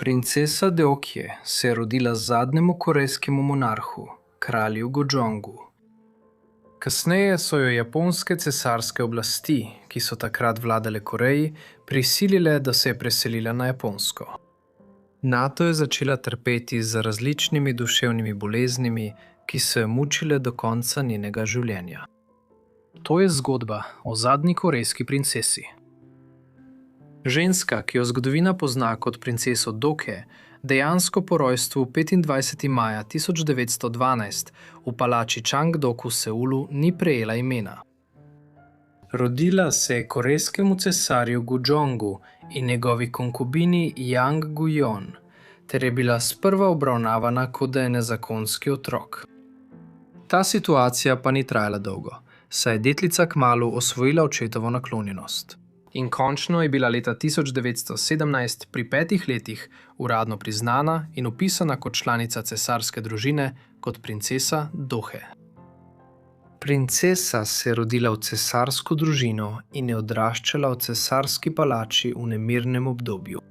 Princesa Deokje se je rodila zadnjemu korejskemu monarhu, kralju Gojongu. Kasneje so jo japonske cesarske oblasti, ki so takrat vladale Koreji, prisilile, da se je preselila na Japonsko. Nato je začela trpeti z različnimi duševnimi boleznimi, ki so jo mučile do konca njenega življenja. To je zgodba o zadnji korejski princesi. Ženska, ki jo zgodovina pozna kot princeso Dokje, dejansko po rojstvu 25. maja 1912 v palači Changdok v Seulu ni prejela imena. Rodila se je korejskemu cesarju Gojongu in njegovi konkubini Yang Gujon, ter je bila sprva obravnavana kot da je nezakonski otrok. Ta situacija pa ni trajala dolgo, saj je deklica kmalu osvojila očetovo naklonjenost. In končno je bila leta 1917 pri 5 letih uradno priznana in opisana kot članica cesarske družine kot princesa Dohe. Princesa se je rodila v cesarsko družino in je odraščala v cesarski palači v nemirnem obdobju.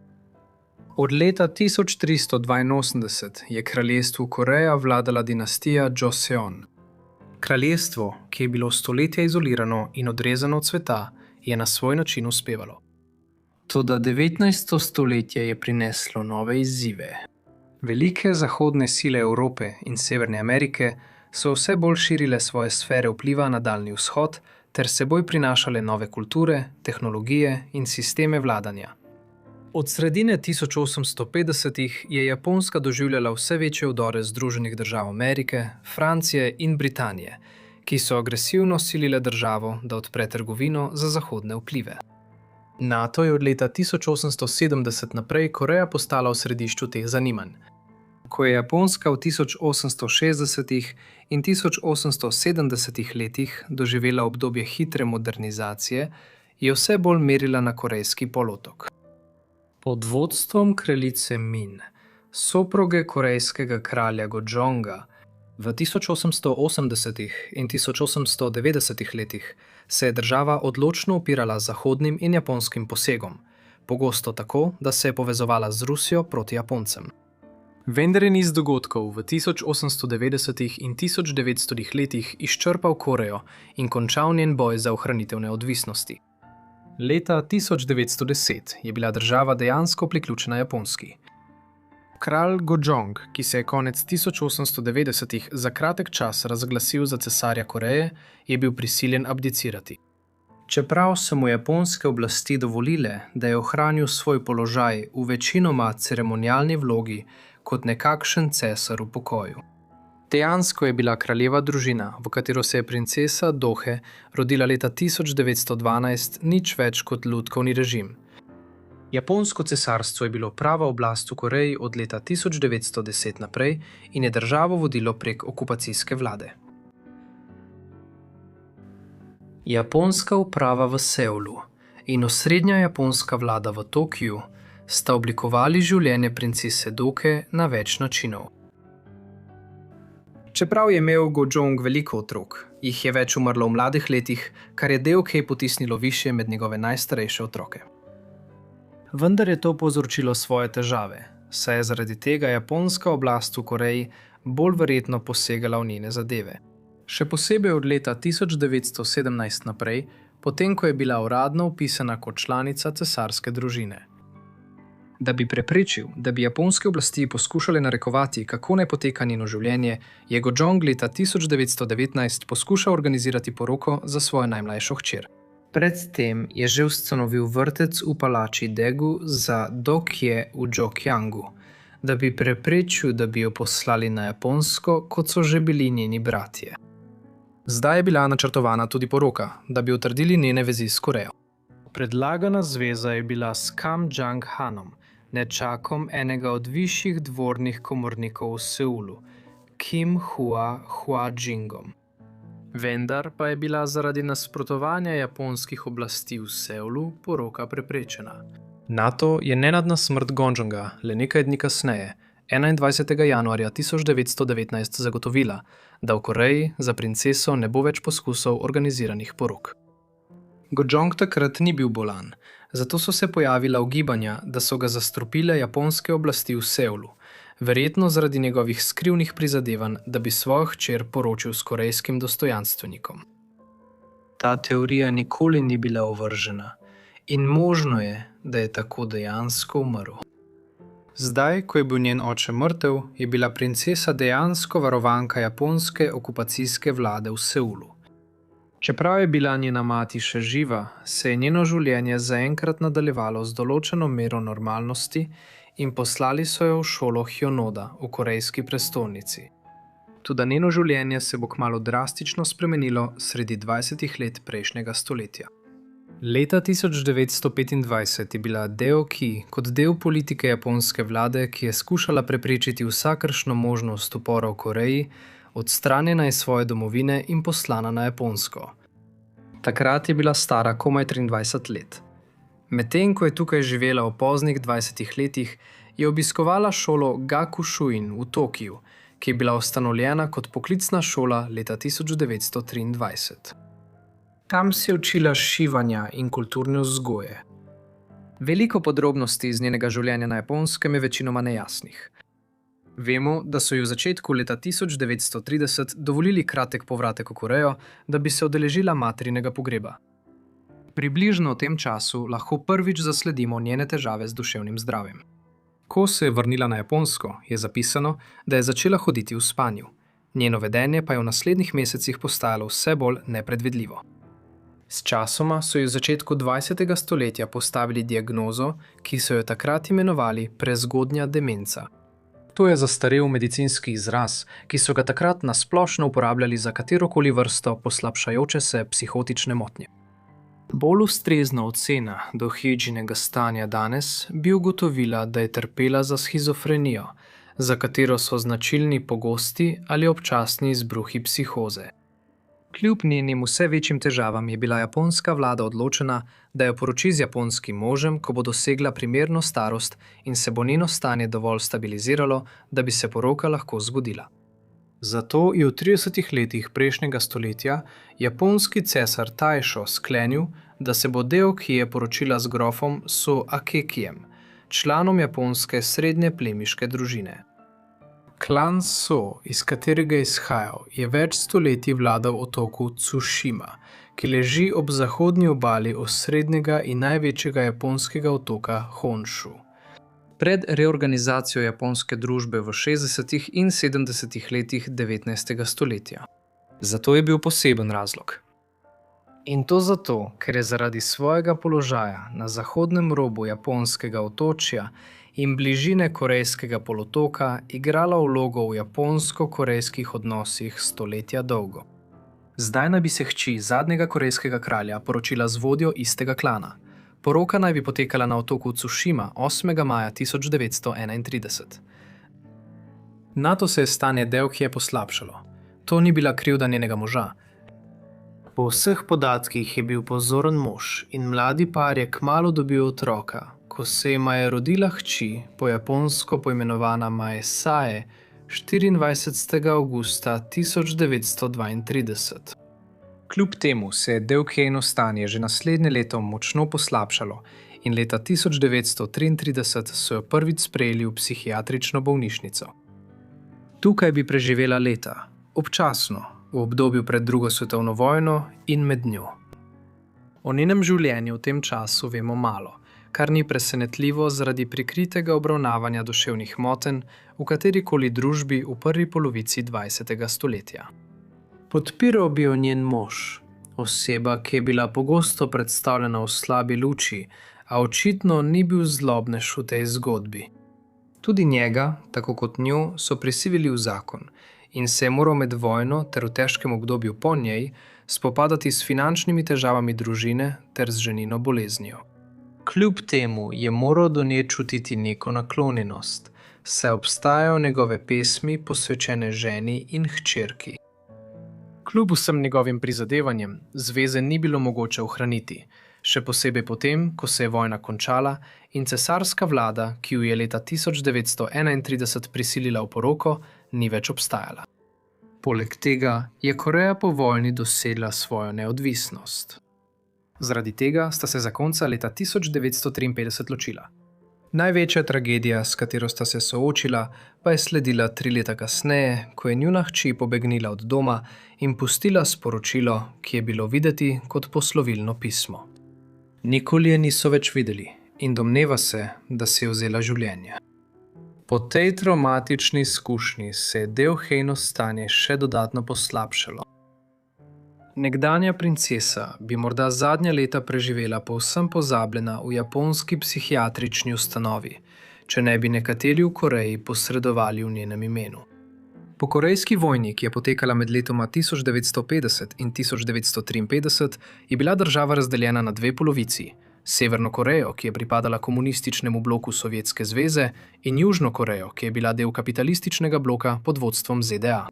Od leta 1382 je kraljestvu Koreja vladala dinastija Joseon. Kraljestvo, ki je bilo stoletja izolirano in odrezano od sveta, je na svoj način uspevalo. Toda 19. stoletje je prineslo nove izzive. Velike zahodne sile Evrope in Severne Amerike so vse bolj širile svoje sfere vpliva na Daljni vzhod ter seboj prinašale nove kulture, tehnologije in sisteme vladanja. Od sredine 1850-ih je Japonska doživljala vse večje vdore Združenih držav Amerike, Francije in Britanije, ki so agresivno silile državo, da odpre trgovino za zahodne vplive. NATO je od leta 1870 naprej Koreja postala v središču teh zanimanj. Ko je Japonska v 1860. in 1870. letih doživela obdobje hitre modernizacije, je vse bolj merila na korejski polotok. Pod vodstvom kraljice Min, soproge korejskega kralja Gojonga, v 1880. in 1890. letih se je država odločno upirala zahodnim in japonskim posegom, pogosto tako, da se je povezovala z Rusijo proti Japoncem. Vendar je niz dogodkov v 1890. in 1900. letih izčrpal Korejo in končal njen boj za ohranitev neodvisnosti. Leta 1910 je bila država dejansko priključena Japonski. Kralj Gojong, ki se je konec 1890. za kratek čas razglasil za cesarja Koreje, je bil prisiljen abdicirati. Čeprav so mu japonske oblasti dovolile, da je ohranil svoj položaj v večinoma ceremonialni vlogi kot nekakšen cesar v pokoju. Dejansko je bila kraljeva družina, v katero se je princesa Dohe rodila leta 1912, nič več kot lutkovni režim. Japonsko cesarstvo je bilo prava oblast v Koreji od leta 1910 naprej in je državo vodilo prek okupacijske vlade. Japonska uprava v Seulu in osrednja japonska vlada v Tokiu sta oblikovali življenje princese Dohe na več načinov. Čeprav je imel Gojong veliko otrok, jih je več umrlo v mladih letih, kar je Deokje potisnilo višje med njegove najstarejše otroke. Vendar je to povzročilo svoje težave, saj je zaradi tega japonska oblast v Koreji bolj verjetno posegala v njene zadeve. Še posebej od leta 1917 naprej, potem ko je bila uradno vpisana kot članica cesarske družine. Da bi preprečil, da bi japonske oblasti poskušale narekovati, kako naj poteka njeno življenje, je Gojong leta 1919 poskušal organizirati poroko za svojo najmlajšo hčer. Predtem je že ustanovil vrtec v palači Daegu za Dokje v Jokjangu, da bi preprečil, da bi jo poslali na Japonsko, kot so že bili njeni bratje. Zdaj je bila načrtovana tudi poroka, da bi utrdili njene vezi s Korejo. Predlagana zveza je bila s Kam Jang-hanom, nečakom enega od višjih dvornih komornikov v Seulu, Kim Hua Hua-jingom. Vendar pa je bila zaradi nasprotovanja japonskih oblasti v Seulu poroka preprečena. Nato je nenadna smrt Gojonga le nekaj dni kasneje, 21. januarja 1919, zagotovila, da v Koreji za princeso ne bo več poskusov organiziranih porok. Gojong takrat ni bil bolan, Zato so se pojavila ugibanja, da so ga zastrupile japonske oblasti v Seulu, verjetno zaradi njegovih skrivnih prizadevanj, da bi svojo hčer poročil s korejskim dostojanstvenikom. Ta teorija nikoli ni bila ovržena in možno je, da je tako dejansko umrl. Zdaj, ko je bil njen oče mrtev, je bila princesa dejansko varovanka japonske okupacijske vlade v Seulu. Čeprav je bila njena mati še živa, se je njeno življenje zaenkrat nadaljevalo z določeno mero normalnosti in poslali so jo v šolo Hjonoda v korejski prestolnici. Toda njeno življenje se bo kmalu drastično spremenilo sredi 20 let prejšnjega stoletja. Leta 1925 je bila Deo Ki kot del politike japonske vlade, ki je skušala preprečiti vsakršno možnost upora v Koreji, odstranjena iz svoje domovine in poslana na Japonsko. Takrat je bila stara komaj 23 let. Medtem ko je tukaj živela v poznih 20 letih, je obiskovala šolo Gakushuin v Tokiu, ki je bila ustanovljena kot poklicna šola leta 1923. Tam se je učila šivanja in kulturne vzgoje. Veliko podrobnosti iz njenega življenja na Japonskem je večinoma nejasnih. Vemo, da so ji v začetku leta 1930 dovolili kratek povratek v Korejo, da bi se udeležila materinega pogreba. Približno v tem času lahko prvič zasledimo njene težave z duševnim zdravjem. Ko se je vrnila na Japonsko, je zapisano, da je začela hoditi v spanju. Njeno vedenje pa je v naslednjih mesecih postajalo vse bolj nepredvidljivo. S časoma so ji v začetku 20. stoletja postavili diagnozo, ki so jo takrat imenovali prezgodnja demenca. To je zastarel medicinski izraz, ki so ga takrat nasplošno uporabljali za katerokoli vrsto poslabšajoče se psihotične motnje. Bolj ustrezna ocena do Heijinega stanja danes bi ugotovila, da je trpela za shizofrenijo, za katero so značilni pogosti ali občasni izbruhi psihoze. Kljub njenim vse večjim težavam je bila japonska vlada odločena, da jo poroči z japonskim možem, ko bo dosegla primerno starost in se bo njeno stanje dovolj stabiliziralo, da bi se poroka lahko zgodila. Zato je v 30 letih prejšnjega stoletja japonski cesar Taisho sklenil, da se bo Deo Kie poročila z grofom So Akekijem, članom japonske srednje plemiške družine. Klan So, iz katerega je izhajal, je več stoletij vladal otoku Tsushima, ki leži ob zahodni obali osrednjega in največjega japonskega otoka Honshu. Pred reorganizacijo japonske družbe v 60. in 70. letih 19. stoletja. Zato je bil poseben razlog. In to zato, ker je zaradi svojega položaja na zahodnem robu japonskega otočja in bližine korejskega polotoka igrala vlogo v japonsko-korejskih odnosih stoletja dolgo. Zdaj naj bi se hči zadnjega korejskega kralja poročila z vodjo istega klana. Poroka naj bi potekala na otoku Tsushima 8. maja 1931. Nato se je stanje Deo Kie poslabšalo. To ni bila krivda njenega moža. Po vseh podatkih je bil pozoren mož in mladi par je kmalu dobil otroka, ko se jima je rodila hči, po japonsko poimenovana Mae Sae, 24. avgusta 1932. Kljub temu se je Deo Kiejino stanje že naslednje leto močno poslabšalo in leta 1933 so jo prvič sprejeli v psihiatrično bolnišnico. Tukaj bi preživela leta, občasno, v obdobju pred drugo svetovno vojno in med njo. O njenem življenju v tem času vemo malo, kar ni presenetljivo zaradi prikritega obravnavanja duševnih motenj v katerikoli družbi v prvi polovici 20. stoletja. Podpiral bi jo njen mož, oseba, ki je bila pogosto predstavljena v slabi luči, a očitno ni bil zlobnež v tej zgodbi. Tudi njega, tako kot njo, so prisilili v zakon in se je moral med vojno ter v težkem obdobju po njej spopadati s finančnimi težavami družine ter z ženino boleznijo. Kljub temu je moral do nje čutiti neko naklonjenost, saj obstajajo njegove pesmi posvečene ženi in hčerki. Kljub vsem njegovim prizadevanjem, zveze ni bilo mogoče ohraniti, še posebej potem, ko se je vojna končala in cesarska vlada, ki jo je leta 1931 prisilila v poroko, ni več obstajala. Poleg tega je Koreja po vojni dosegla svojo neodvisnost. Zaradi tega sta se zakonca leta 1953 ločila. Največja tragedija, s katero sta se soočila, pa je sledila 3 leta kasneje, ko je njuna hči pobegnila od doma in pustila sporočilo, ki je bilo videti kot poslovilno pismo. Nikoli je niso več videli in domneva se, da si je vzela življenje. Po tej travmatični izkušnji se je Deohejino stanje še dodatno poslabšalo. Nekdanja princesa bi morda zadnja leta preživela povsem pozabljena v japonski psihiatrični ustanovi, če ne bi nekateri v Koreji posredovali v njenem imenu. Po korejski vojni, ki je potekala med letoma 1950 in 1953, je bila država razdeljena na 2 polovici. Severno Korejo, ki je pripadala komunističnemu bloku Sovjetske zveze, in Južno Korejo, ki je bila del kapitalističnega bloka pod vodstvom ZDA.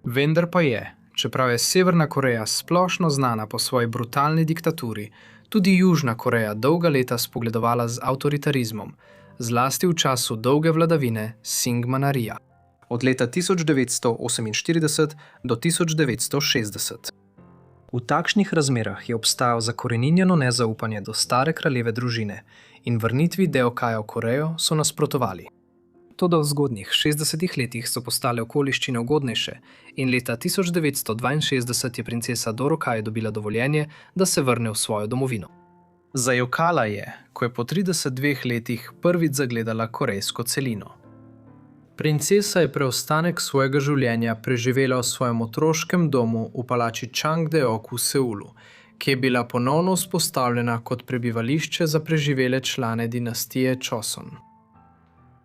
Vendar pa je, čeprav je Severna Koreja splošno znana po svoji brutalni diktaturi, tudi Južna Koreja dolga leta spogledovala z avtoritarizmom, zlasti v času dolge vladavine Syngmana Rhea, od leta 1948 do 1960. V takšnih razmerah je obstajalo zakoreninjeno nezaupanje do stare kraljeve družine in vrnitvi Deokaja v Korejo so nasprotovali. Toda v zgodnjih 60 letih so postale okoliščine ugodnejše in leta 1962 je princesa Dorokaj dobila dovoljenje, da se vrne v svojo domovino. Zajokala je, ko je po 32 letih prvič zagledala korejsko celino. Princesa je preostanek svojega življenja preživela v svojem otroškem domu v palači Changdeok v Seulu, ki je bila ponovno vzpostavljena kot prebivališče za preživele člane dinastije Choson.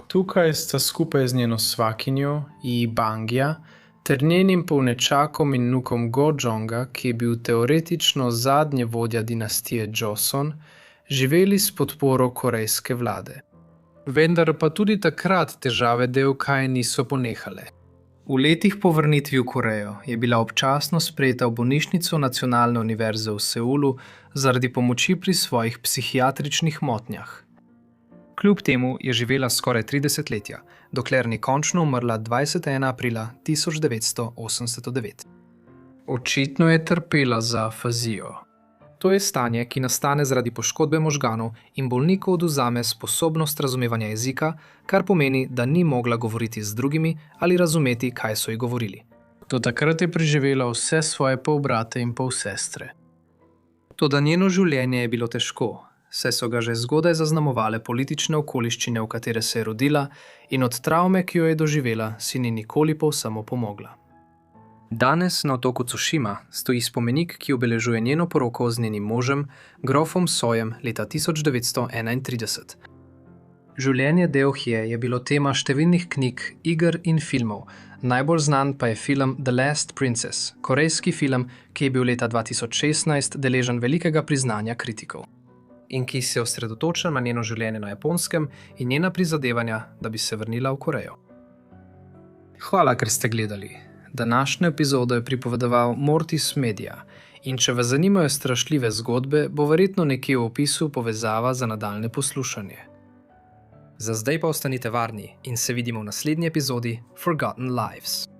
Tukaj sta skupaj z njeno svakinjo Yi Bangja ter njenim polnečakom in vnukom Go-jonga, ki je bil teoretično zadnji vodja dinastije Joseon, živeli s podporo korejske vlade. Vendar pa tudi takrat težave Deokaja niso ponehale. V letih po vrnitvi v Korejo je bila občasno sprejeta v bolnišnico Nacionalne univerze v Seulu zaradi pomoči pri svojih psihiatričnih motnjah. Kljub temu je živela skoraj 30 letja, dokler ni končno umrla 21. aprila 1989. Očitno je trpela za afazijo. To je stanje, ki nastane zaradi poškodbe možganov in bolniku odvzame sposobnost razumevanja jezika, kar pomeni, da ni mogla govoriti z drugimi ali razumeti, kaj so ji govorili. Do takrat je preživela vse svoje polbrate in polsestre. Toda njeno življenje je bilo težko, saj so ga že zgodaj zaznamovale politične okoliščine, v katere se je rodila, in od travme, ki jo je doživela, si ni nikoli povsem opomogla. Danes na otoku Tsushima stoji spomenik, ki obeležuje njeno poroko z njenim možem, grofom Sojem leta 1931. Življenje Deohije je bilo tema številnih knjig, iger in filmov, najbolj znan pa je film The Last Princess, korejski film, ki je bil leta 2016 deležen velikega priznanja kritikov in ki se osredotoča na njeno življenje na Japonskem in njena prizadevanja, da bi se vrnila v Korejo. Hvala, ker ste gledali. Današnjo epizodo je pripovedoval Mortis Media in če vas zanimajo strašljive zgodbe, bo verjetno nekje v opisu povezava za nadaljne poslušanje. Za zdaj pa ostanite varni in se vidimo v naslednji epizodi Forgotten Lives.